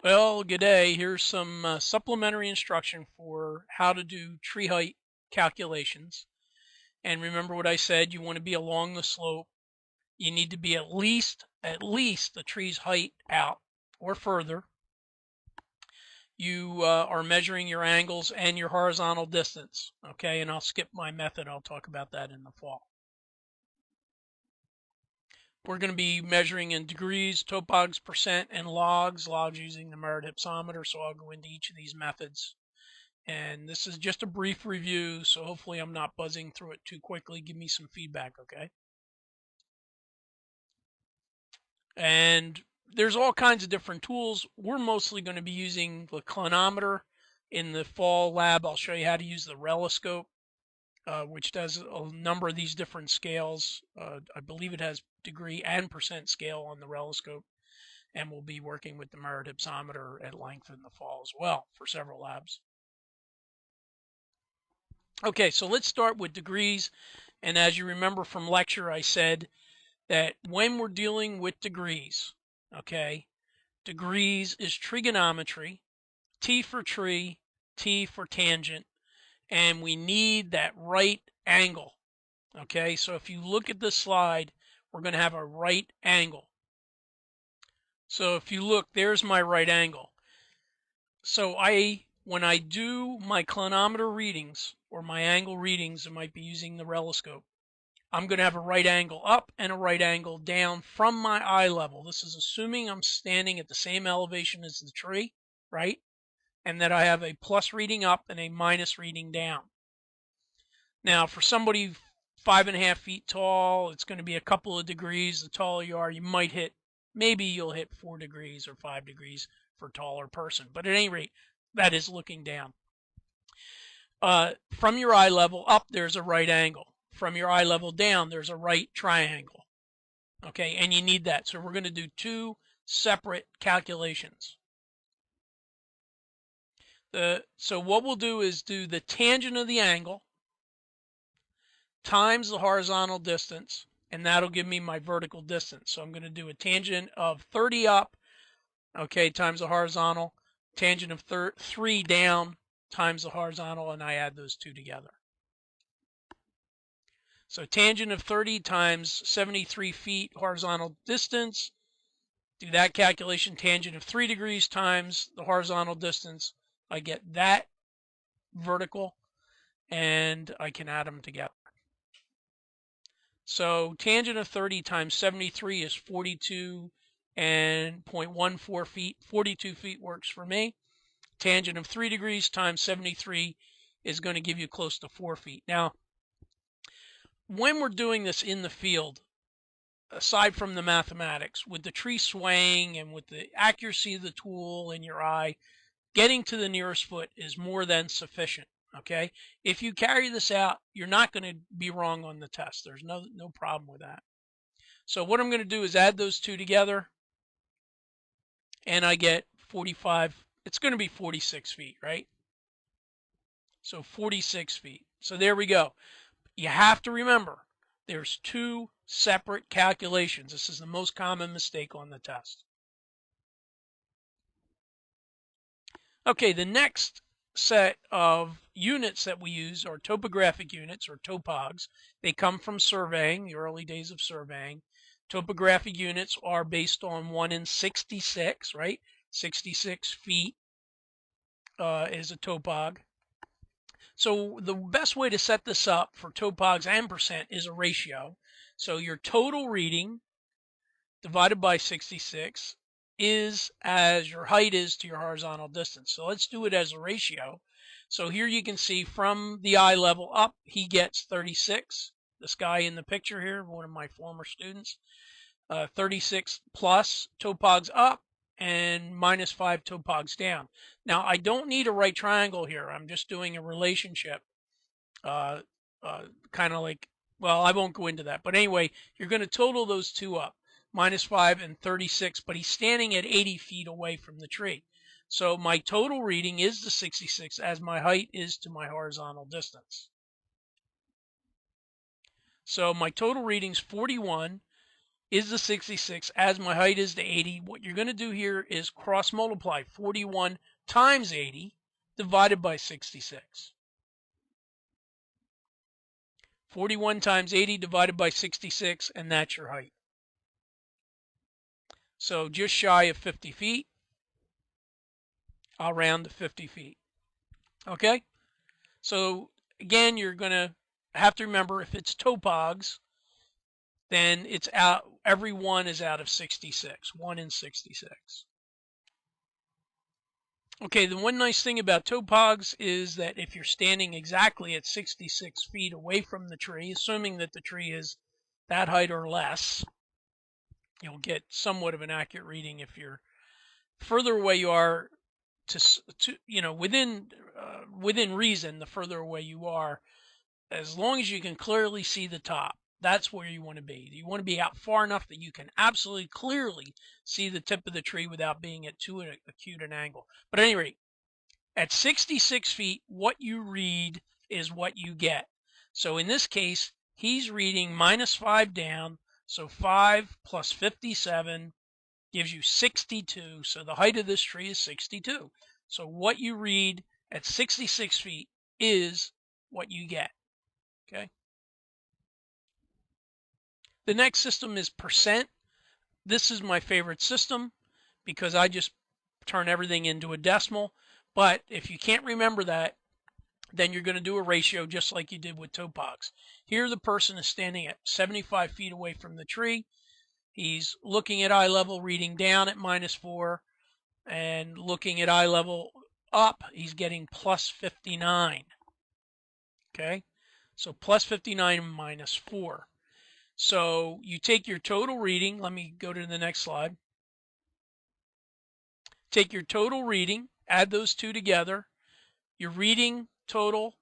Well, good day. Here's some supplementary instruction for how to do tree height calculations. And remember what I said, you want to be along the slope. You need to be at least the tree's height out or further. You are measuring your angles and your horizontal distance. Okay, and I'll skip my method. I'll talk about that in the fall. We're going to be measuring in degrees, topogs, percent, and logs. Logs using the Merritt hypsometer, so I'll go into each of these methods. And this is just a brief review, so hopefully I'm not buzzing through it too quickly. Give me some feedback, okay? And there's all kinds of different tools. We're mostly going to be using the clinometer. In the fall lab, I'll show you how to use the reloscope, which does a number of these different scales. I believe it has degree and percent scale on the reloscope. And we'll be working with the Merritt hypsometer at length in the fall as well for several labs. Okay, so let's start with degrees. And as you remember from lecture, I said that when we're dealing with degrees, okay, degrees is trigonometry, T for tree, T for tangent, and we need that right angle. Okay, so if you look at this slide, we're going to have a right angle. So if you look, there's my right angle. So when I do my clinometer readings or my angle readings, I might be using the reloscope. I'm going to have a right angle up and a right angle down from my eye level. This is assuming I'm standing at the same elevation as the tree, right? And that I have a plus reading up and a minus reading down. Now, for somebody 5.5 feet tall, it's going to be a couple of degrees. The taller you are, you might hit, maybe you'll hit 4 degrees or 5 degrees for a taller person. But at any rate, that is looking down. From your eye level up, there's a right angle. From your eye level down, there's a right triangle. Okay, and you need that. So we're going to do two separate calculations. So what we'll do is do the tangent of the angle times the horizontal distance, and that'll give me my vertical distance. So I'm going to do a tangent of 30 up, okay, times the horizontal, tangent of 3 down times the horizontal, and I add those two together. So tangent of 30 times 73 feet horizontal distance. Do that calculation, tangent of 3 degrees times the horizontal distance. I get that vertical, and I can add them together. So tangent of 30 times 73 is 42 and 0.14 feet. 42 feet works for me. Tangent of 3 degrees times 73 is going to give you close to 4 feet. Now, when we're doing this in the field, aside from the mathematics, with the tree swaying and with the accuracy of the tool in your eye, getting to the nearest foot is more than sufficient. Okay, if you carry this out, you're not going to be wrong on the test. There's no problem with that. So what I'm going to do is add those two together, and I get 45. It's going to be 46 feet, right? So 46 feet. So there we go. You have to remember, there's two separate calculations. This is the most common mistake on the test. Okay, the next set of units that we use are topographic units, or topogs. They come from surveying, the early days of surveying. Topographic units are based on 1 in 66, right? 66 feet is a topog. So the best way to set this up for topogs and percent is a ratio. So your total reading divided by 66 is as your height is to your horizontal distance. So let's do it as a ratio. So here you can see from the eye level up, he gets 36. This guy in the picture here, one of my former students, 36 plus topogs up and minus 5 topogs down. Now, I don't need a right triangle here. I'm just doing a relationship, kind of like, well, I won't go into that. But anyway, you're going to total those two up, minus 5 and 36, but he's standing at 80 feet away from the tree. So my total reading is the 66 as my height is to my horizontal distance. So my total reading is 41. is the 66 as my height is the 80. What you're going to do here is cross multiply 41 times 80 divided by 66. 41 times 80 divided by 66, and that's your height. So just shy of 50 feet. I'll round to 50 feet. Okay? So again, you're going to have to remember if it's topogs, then it's out. Every one is out of 66. 1 in 66. Okay, the one nice thing about topogs is that if you're standing exactly at 66 feet away from the tree, assuming that the tree is that height or less, you'll get somewhat of an accurate reading. If you're further away you are to within reason, the further away you are, as long as you can clearly see the top, that's where you want to be. You want to be out far enough that you can absolutely clearly see the tip of the tree without being at too acute an angle. But at any rate, at 66 feet, what you read is what you get. So in this case, he's reading -5 down. So 5 plus 57 gives you 62. So the height of this tree is 62. So what you read at 66 feet is what you get. Okay. The next system is percent. This is my favorite system because I just turn everything into a decimal. But if you can't remember that, then you're going to do a ratio just like you did with topogs. Here the person is standing at 75 feet away from the tree. He's looking at eye level, reading down at -4, and looking at eye level up, he's getting +59. Okay, so +59 minus 4. So you take your total reading. Let me go to the next slide. Take your total reading, add those two together. Your reading total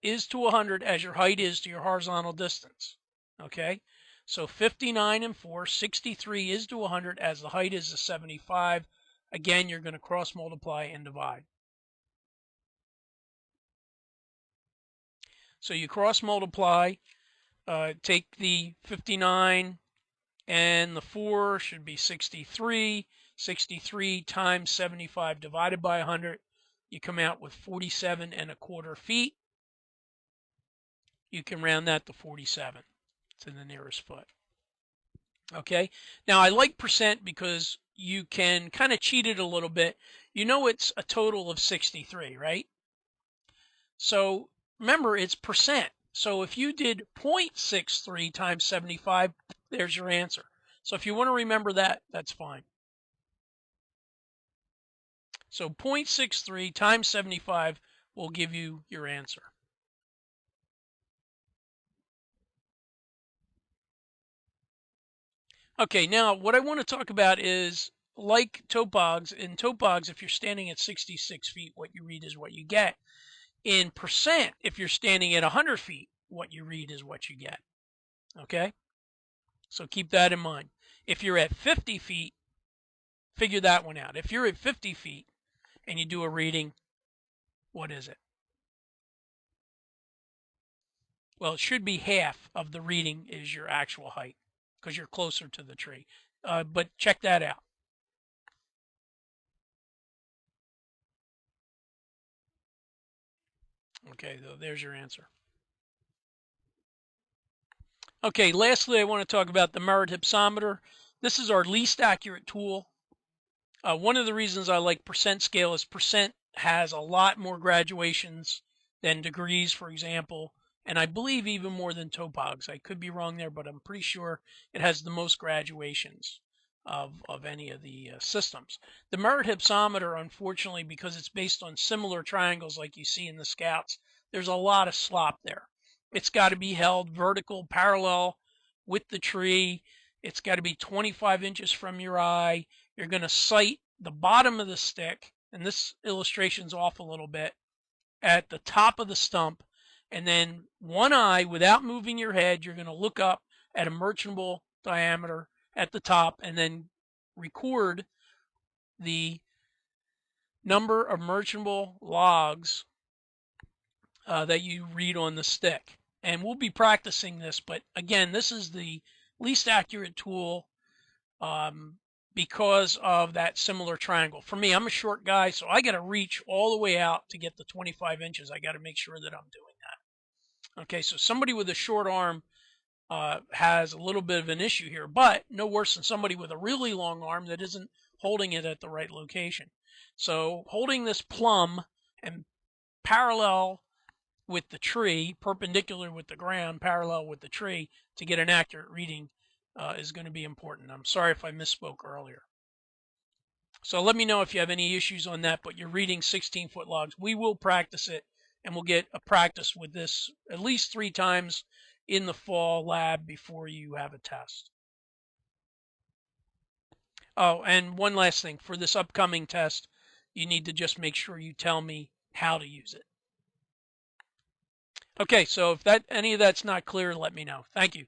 is to 100 as your height is to your horizontal distance. Okay, so 59 and 4, 63 is to 100 as the height is to 75. Again, you're going to cross multiply and divide. So you cross multiply, take the 59 and the 4 should be 63. 63 times 75 divided by 100, you come out with 47¼ feet. You can round that to 47 to the nearest foot. Okay, now I like percent because you can kind of cheat it a little bit. You know it's a total of 63, right? So remember, it's percent. So if you did 0.63 times 75, there's your answer. So if you want to remember that, that's fine. So 0.63 times 75 will give you your answer. Okay, now what I want to talk about is, like topogs, in topogs, if you're standing at 66 feet, what you read is what you get. In percent, if you're standing at 100 feet, what you read is what you get. Okay? So keep that in mind. If you're at 50 feet, figure that one out. If you're at 50 feet and you do a reading, what is it? Well, it should be half of the reading is your actual height because you're closer to the tree. But check that out. Okay, there's your answer. Okay, lastly, I want to talk about the Merit hypsometer. This is our least accurate tool. One of the reasons I like percent scale is percent has a lot more graduations than degrees, for example, and I believe even more than topogs. I could be wrong there, but I'm pretty sure it has the most graduations of any of the systems. The Merit hypsometer, unfortunately, because it's based on similar triangles like you see in the Scouts, there's a lot of slop there. It's got to be held vertical, parallel with the tree. It's got to be 25 inches from your eye. You're going to sight the bottom of the stick, and this illustration's off a little bit, at the top of the stump, and then one eye, without moving your head, you're going to look up at a merchantable diameter at the top and then record the number of merchantable logs that you read on the stick. And we'll be practicing this, but again, this is the least accurate tool because of that similar triangle. For me, I'm a short guy, so I got to reach all the way out to get the 25 inches. I got to make sure that I'm doing that. Okay, so somebody with a short arm has a little bit of an issue here, but no worse than somebody with a really long arm that isn't holding it at the right location. So holding this plumb and parallel with the tree, perpendicular with the ground, parallel with the tree to get an accurate reading is going to be important. I'm sorry if I misspoke earlier. So let me know if you have any issues on that, but you're reading 16-foot logs. We will practice it, and we'll get a practice with this at least 3 times in the fall lab before you have a test. Oh, and one last thing. For this upcoming test, you need to just make sure you tell me how to use it. Okay, so if any of that's not clear, let me know. Thank you.